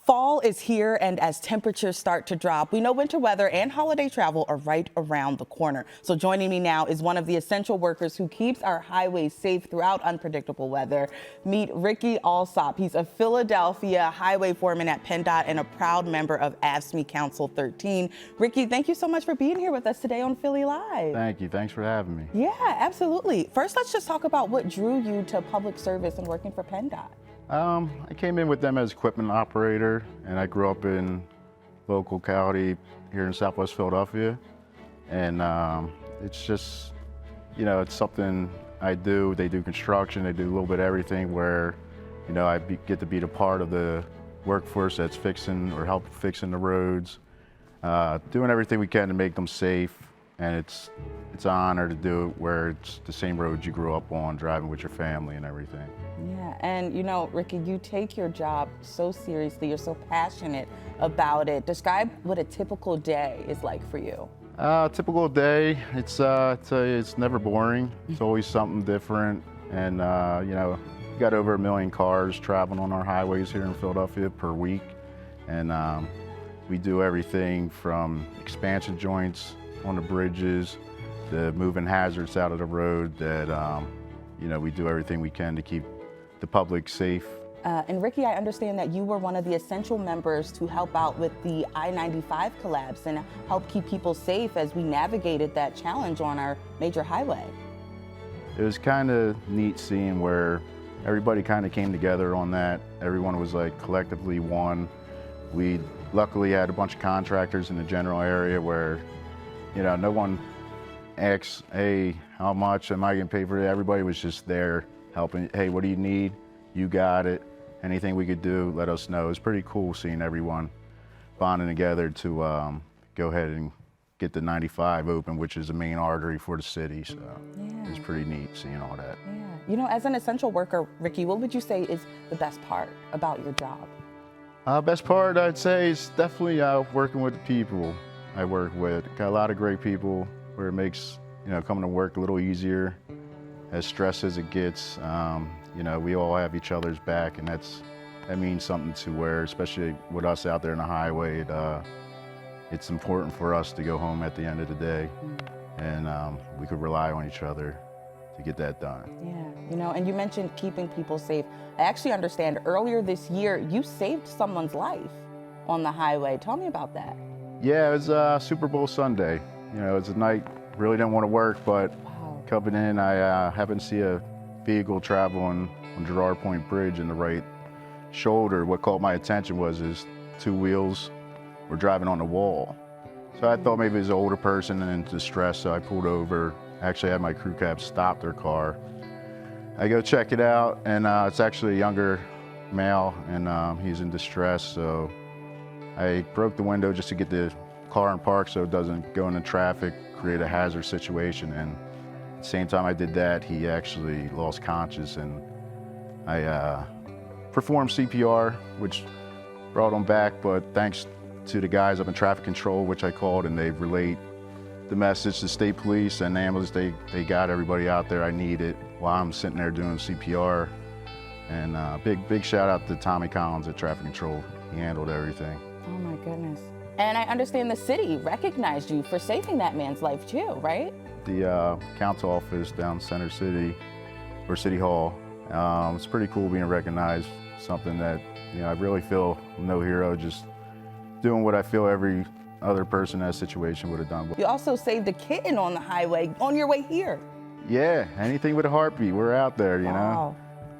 Fall is here, and as temperatures start to drop, we know winter weather and holiday travel are right around the corner. So joining me now is one of the essential workers who keeps our highways safe throughout unpredictable weather. Meet Ricky Allsop. He's a Philadelphia highway foreman at PennDot and a proud member of AFSCME Council 13. Ricky, thank you so much for being here with us today on Philly Live. Thank you. Thanks for having me. Yeah, absolutely. First, let's just talk about what drew you to public service and working for PennDot. I came in with them as equipment operator, and I grew up in local locality here in Southwest Philadelphia. And it's just, it's something I do. They do construction, they do a little bit of everything where, I get to be a part of the workforce that's fixing or help fixing the roads, doing everything we can to make them safe. And it's an honor to do it where it's the same roads you grew up on, driving with your family and everything. Yeah, and Ricky, you take your job so seriously. You're so passionate about it. Describe what a typical day is like for you. Typical day, it's never boring. It's always something different. And, we got over 1 million cars traveling on our highways here in Philadelphia per week. And we do everything from expansion joints on the bridges, the moving hazards out of the road that, we do everything we can to keep the public safe. And Ricky, I understand that you were one of the essential members to help out with the I-95 collapse and help keep people safe as we navigated that challenge on our major highway. It was kind of neat seeing where everybody kind of came together on that. Everyone was like collectively one. We luckily had a bunch of contractors in the general area where no one asked, hey, how much am I getting paid for it? Everybody was just there helping. Hey, what do you need? You got it. Anything we could do, let us know. It was pretty cool seeing everyone bonding together to go ahead and get the 95 open, which is the main artery for the city. So yeah. It was pretty neat seeing all that. Yeah. As an essential worker, Ricky, what would you say is the best part about your job? Best part, I'd say, is definitely working with the people I work with. Got a lot of great people where it makes coming to work a little easier. As stressed as it gets, we all have each other's back, and that means something to where, especially with us out there on the highway, it's important for us to go home at the end of the day, and we could rely on each other to get that done. Yeah, and you mentioned keeping people safe. I actually understand earlier this year you saved someone's life on the highway. Tell me about that. Yeah, it was Super Bowl Sunday. It was a night, really didn't want to work, but coming in, I happened to see a vehicle traveling on Girard Point Bridge in the right shoulder. What caught my attention was his two wheels were driving on the wall. So I thought maybe it was an older person and in distress, so I pulled over. Actually had my crew cab stop their car. I go check it out, and it's actually a younger male, and he's in distress, so I broke the window just to get the car in park so it doesn't go into traffic, create a hazard situation. And at the same time I did that, he actually lost conscious, and I performed CPR, which brought him back. But thanks to the guys up in traffic control, which I called, and they relayed the message to state police and ambulance. They got everybody out there I needed while I'm sitting there doing CPR. And big shout out to Tommy Collins at traffic control. He handled everything. Oh my goodness. And I understand the city recognized you for saving that man's life too, right? The council office down Center City, or City Hall, it's pretty cool being recognized. Something that, I really feel no hero, just doing what I feel every other person in that situation would have done. You also saved a kitten on the highway on your way here. Yeah, anything with a heartbeat, we're out there, Wow.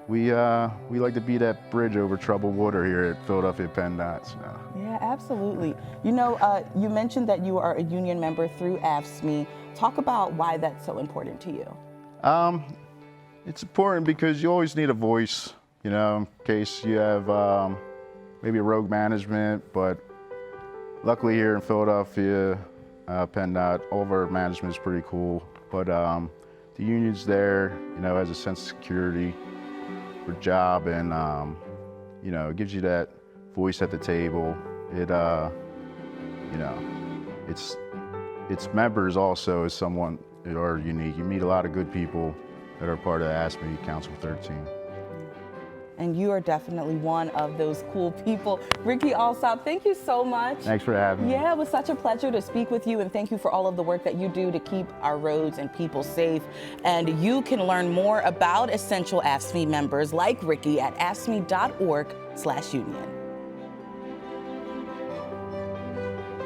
We like to be that bridge over troubled water here at Philadelphia PennDot. So. Yeah, absolutely. You mentioned that you are a union member through AFSCME. Talk about why that's so important to you. It's important because you always need a voice, in case you have maybe a rogue management, but luckily here in Philadelphia, PennDot, all of our management is pretty cool, but the union's there, as a sense of security for job, and it gives you that voice at the table. It its members also is someone that are unique. You meet a lot of good people that are part of the AFSCME Council 13. And you are definitely one of those cool people. Ricky Allsop, thank you so much. Thanks for having me. Yeah, it was such a pleasure to speak with you, and thank you for all of the work that you do to keep our roads and people safe. And you can learn more about essential AFSCME members like Ricky at afscme.org/union.